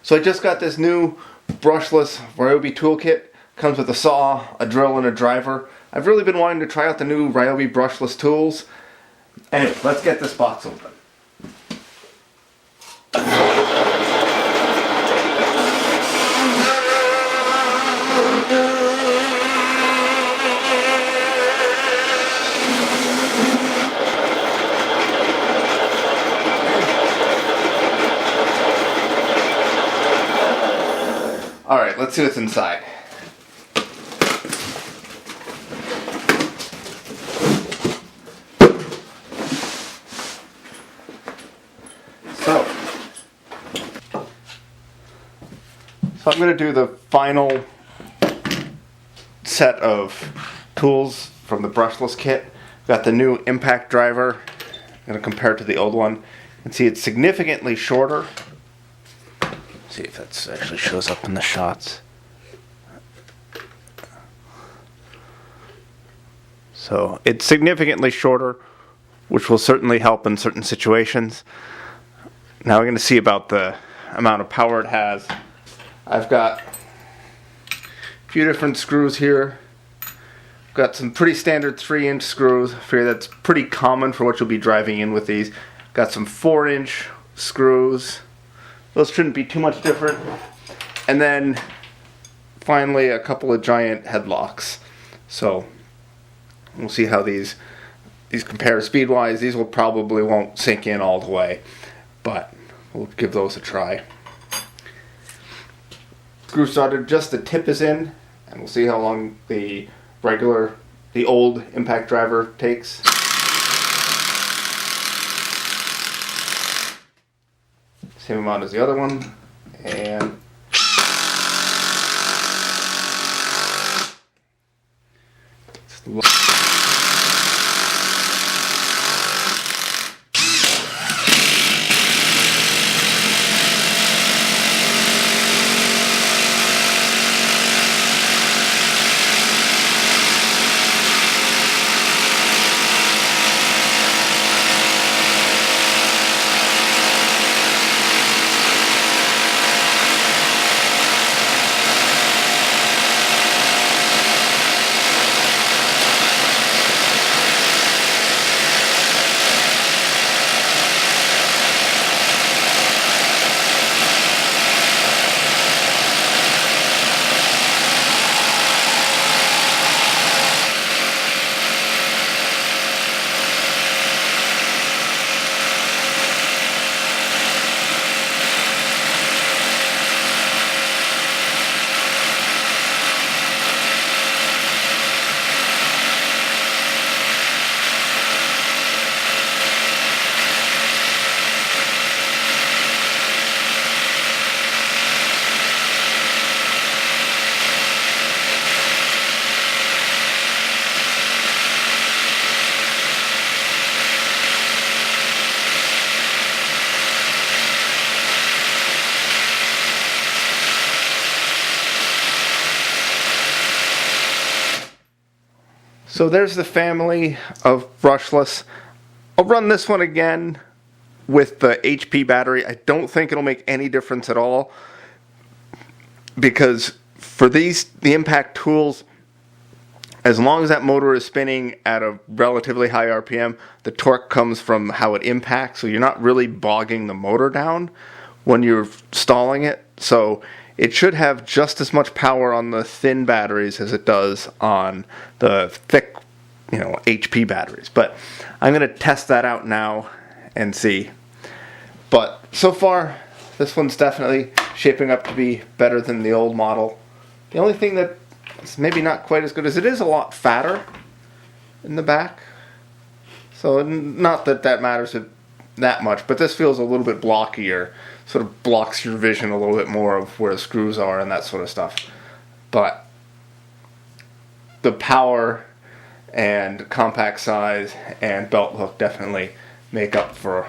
So I just got this new brushless Ryobi toolkit. Comes with a saw, a drill, and a driver. I've really been wanting to try out the new Ryobi brushless tools. Anyway, let's get this box open. Alright, let's see what's inside. So I'm going to do the final set of tools from the brushless kit. Got the new impact driver. I'm going to compare it to the old one. You can see it's significantly shorter. See if that actually shows up in the shots. So it's significantly shorter, which will certainly help in certain situations. Now we're going to see about the amount of power it has. I've got a few different screws here. Got some pretty standard 3-inch screws. I figure that's pretty common for what you'll be driving in with these. Got some 4-inch screws. Those shouldn't be too much different. And then finally a couple of giant headlocks. So we'll see how these compare speed-wise. These will probably won't sink in all the way, but we'll give those a try. Screw started, just the tip is in, and we'll see how long the old impact driver takes. Same amount as the other one, and so there's the family of brushless. I'll run this one again with the HP battery. I don't think it'll make any difference at all, because for the impact tools, as long as that motor is spinning at a relatively high RPM, the torque comes from how it impacts, so you're not really bogging the motor down when you're stalling it. So it should have just as much power on the thin batteries as it does on the thick, HP batteries. But I'm going to test that out now and see. But so far, this one's definitely shaping up to be better than the old model. The only thing that's maybe not quite as good is it is a lot fatter in the back. So not that that matters that much, but this feels a little bit blockier. Sort of blocks your vision a little bit more of where the screws are and that sort of stuff. But the power and compact size and belt hook definitely make up for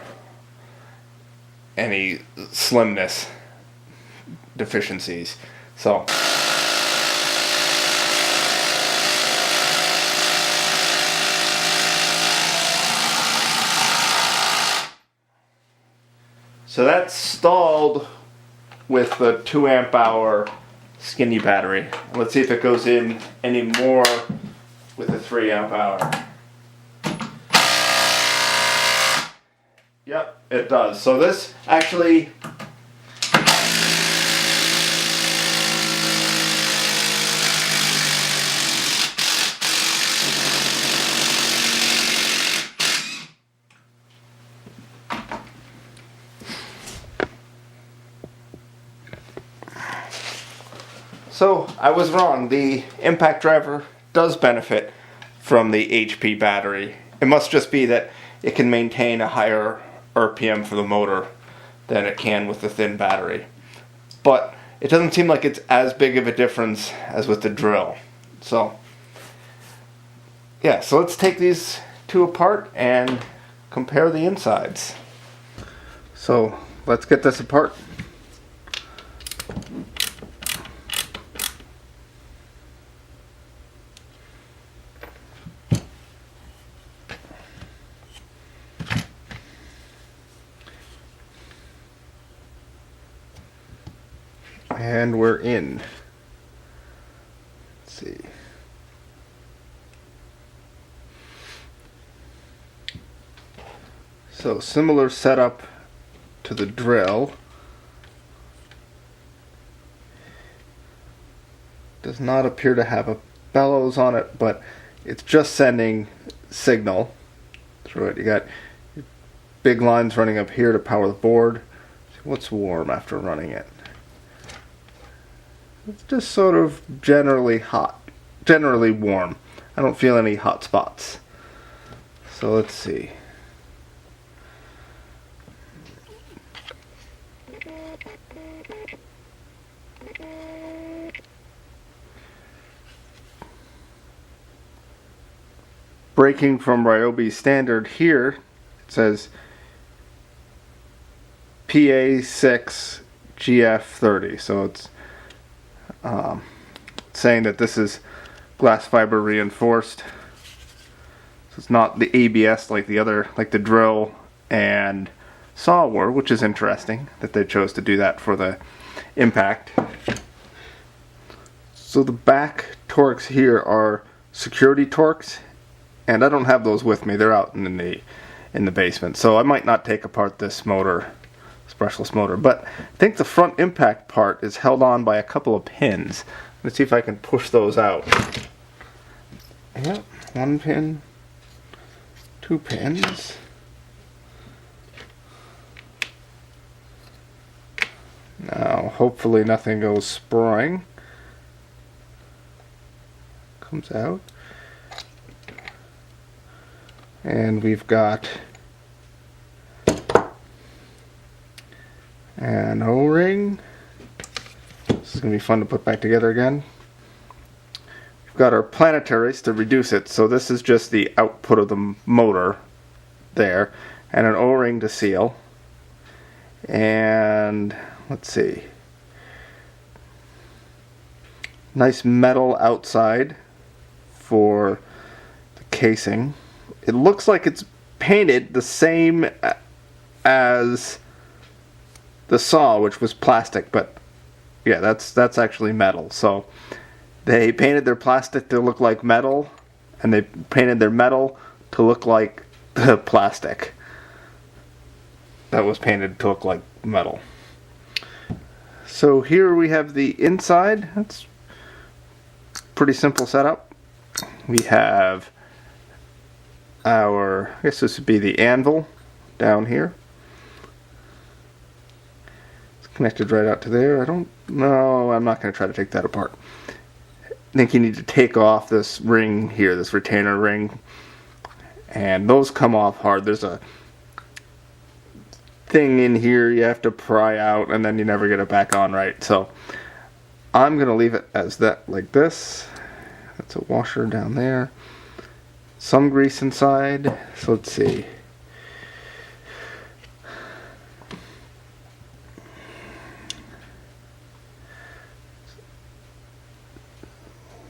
any slimness deficiencies. So that's stalled with the 2 amp hour skinny battery. Let's see if it goes in any more with the 3 amp hour. Yep, it does. So this actually So I was wrong. The impact driver does benefit from the HP battery. It must just be that it can maintain a higher RPM for the motor than it can with the thin battery. But it doesn't seem like it's as big of a difference as with the drill. So yeah, so let's take these two apart and compare the insides. So let's get this apart. And we're in. Let's see. So similar setup to the drill. Does not appear to have a bellows on it, but it's just sending signal through it. You got big lines running up here to power the board. What's warm after running it? It's just sort of generally hot, generally warm. I don't feel any hot spots. So let's see. Breaking from Ryobi standard here, it says PA6 GF30. So it's saying that this is glass fiber reinforced. So it's not the ABS like the other, like the drill and saw were, which is interesting that they chose to do that for the impact. So the back Torx here are security Torx, and I don't have those with me. They're out in the basement. So I might not take apart this motor, this brushless motor, but I think the front impact part is held on by a couple of pins. Let's see if I can push those out. Yep, 1 pin, 2 pins. Now, hopefully nothing goes sprawling. Comes out. And we've got an O-ring. This is going to be fun to put back together again. We've got our planetaries to reduce it, so this is just the output of the motor there, and an O-ring to seal. And let's see, nice metal outside for the casing. It looks like it's painted the same as the saw, which was plastic, but yeah, that's actually metal. So they painted their plastic to look like metal, and they painted their metal to look like the plastic that was painted to look like metal. So here we have the inside. That's pretty simple setup. We have our, I guess this would be the anvil down here. It's connected right out to there. I don't know, I'm not going to try to take that apart. I think you need to take off this ring here, this retainer ring, and those come off hard. There's a thing in here you have to pry out, and then you never get it back on right. So I'm going to leave it as that, like this. That's a washer down there. Some grease inside. So let's see.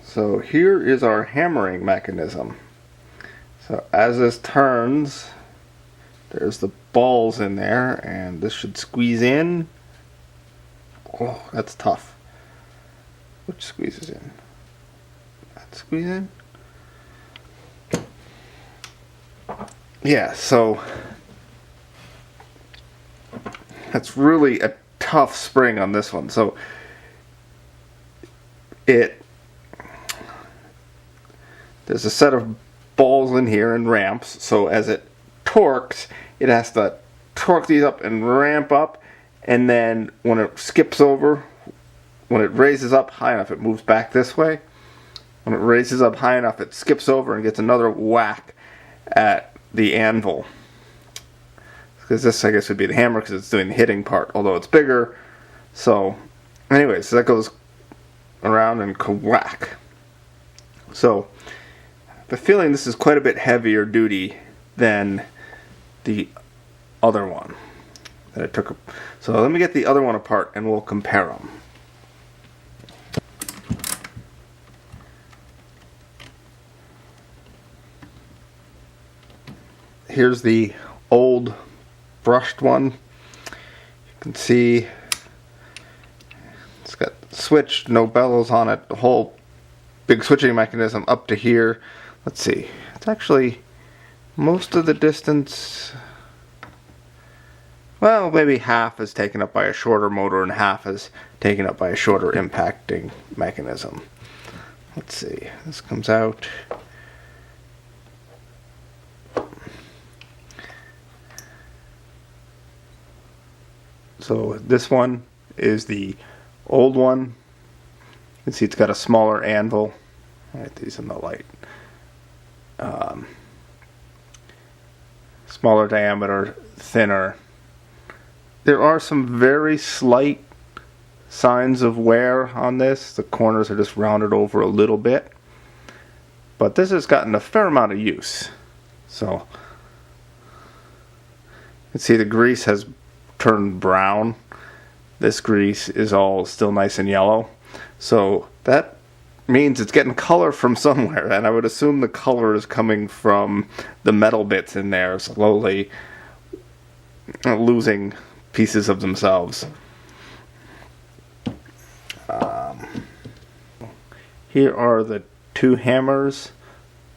So here is our hammering mechanism. So as this turns, there's the balls in there, and this should squeeze in Oh, that's tough. Which squeezes in? That squeeze in? Yeah, so that's really a tough spring on this one. So there's a set of balls in here and ramps, so as it torques, it has to torque these up and ramp up, and then when it skips over, when it raises up high enough, it moves back this way. When it raises up high enough, it skips over and gets another whack at the anvil. Because this, I guess, would be the hammer because it's doing the hitting part, although it's bigger. So, anyways, so that goes around and whack. So, the feeling this is quite a bit heavier duty than the other one that I took. So let me get the other one apart and we'll compare them. Here's the old brushed one. You can see it's got switch, no bellows on it, the whole big switching mechanism up to here. Let's see, it's actually most of the distance, well, maybe half is taken up by a shorter motor and half is taken up by a shorter impacting mechanism. Let's see, this comes out. So this one is the old one. You can see it's got a smaller anvil. Right, these in the light. Smaller diameter, thinner. There are some very slight signs of wear on this. The corners are just rounded over a little bit. But this has gotten a fair amount of use. So you can see the grease has turned brown. This grease is all still nice and yellow. So that means it's getting color from somewhere, and I would assume the color is coming from the metal bits in there slowly losing pieces of themselves. Here are the two hammers.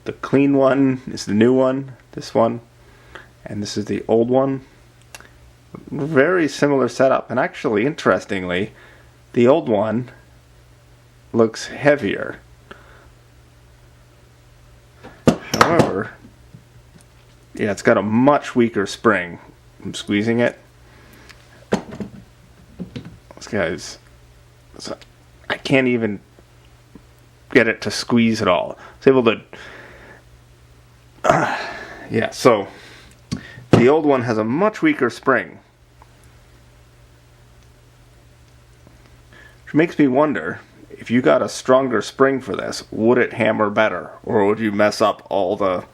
The clean one is the new one, this one, and this is the old one. Very similar setup, and actually, interestingly, the old one looks heavier. However, yeah, it's got a much weaker spring. I'm squeezing it. This guy's, I can't even get it to squeeze at all. It's able to, yeah, so the old one has a much weaker spring. Which makes me wonder, if you got a stronger spring for this, would it hammer better? Or would you mess up all the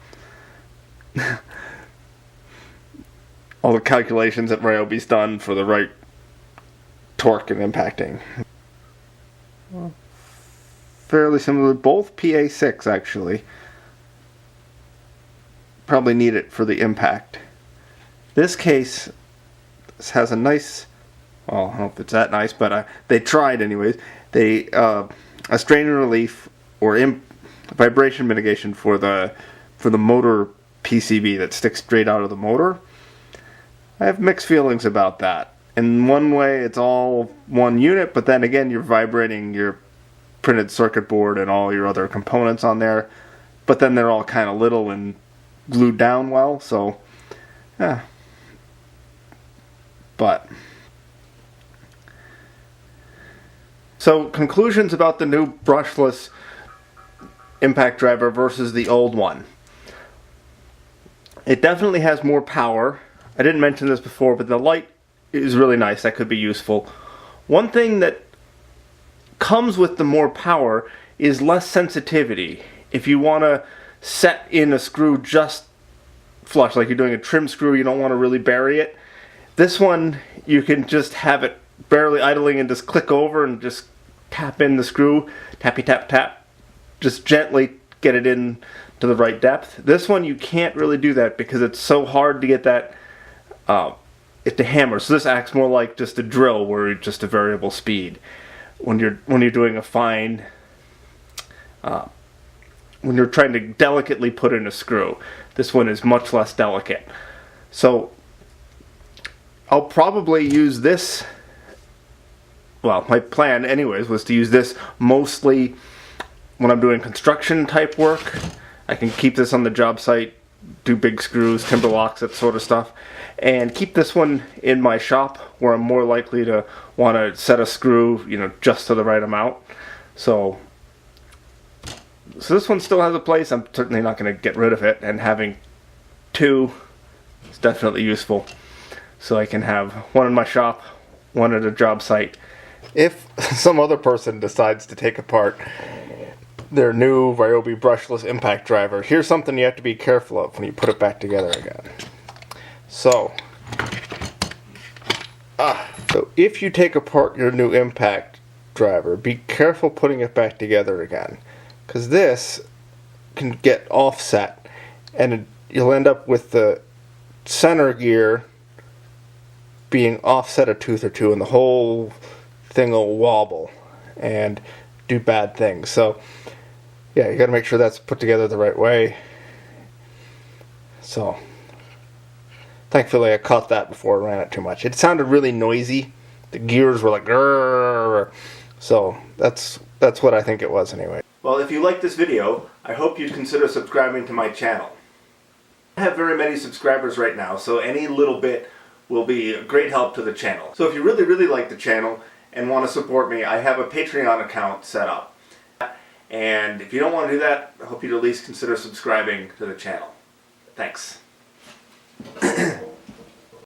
all the calculations that Ryobi's done for the right torque and impacting? Well, fairly similar. Both PA6 actually. Probably need it for the impact. This case, this has a nice, well, I don't know if it's that nice, but they tried anyways. They a strain relief or vibration mitigation for the motor PCB that sticks straight out of the motor. I have mixed feelings about that. In one way, it's all one unit, but then again, you're vibrating your printed circuit board and all your other components on there. But then they're all kind of little and glued down well, so yeah. But so conclusions about the new brushless impact driver versus the old one. It definitely has more power. I didn't mention this before, but the light is really nice. That could be useful. One thing that comes with the more power is less sensitivity. If you want to set in a screw just flush, like you're doing a trim screw, you don't want to really bury it. This one, you can just have it barely idling and just click over and just tap in the screw, tappy tap tap, just gently get it in to the right depth. This one you can't really do that because it's so hard to get that it's a hammer. So this acts more like just a drill, where it's just a variable speed. When you're doing a fine, when you're trying to delicately put in a screw, this one is much less delicate. So I'll probably use this. Well, my plan anyways was to use this mostly when I'm doing construction type work. I can keep this on the job site, do big screws, timber locks, that sort of stuff, and keep this one in my shop where I'm more likely to want to set a screw, just to the right amount. So this one still has a place. I'm certainly not going to get rid of it, and having two is definitely useful. So I can have one in my shop, one at a job site. If some other person decides to take apart their new Ryobi Brushless impact driver, here's something you have to be careful of when you put it back together again. So if you take apart your new impact driver, be careful putting it back together again, because this can get offset, and you'll end up with the center gear being offset a tooth or two, and the whole thing will wobble and do bad things. So yeah, you got to make sure that's put together the right way. So thankfully I caught that before I ran it too much. It sounded really noisy. The gears were like grrr. So that's what I think it was anyway. Well, if you like this video, I hope you'd consider subscribing to my channel. I have very many subscribers right now, so any little bit will be a great help to the channel. So if you really, really like the channel and want to support me, I have a Patreon account set up. And if you don't want to do that, I hope you'd at least consider subscribing to the channel. Thanks.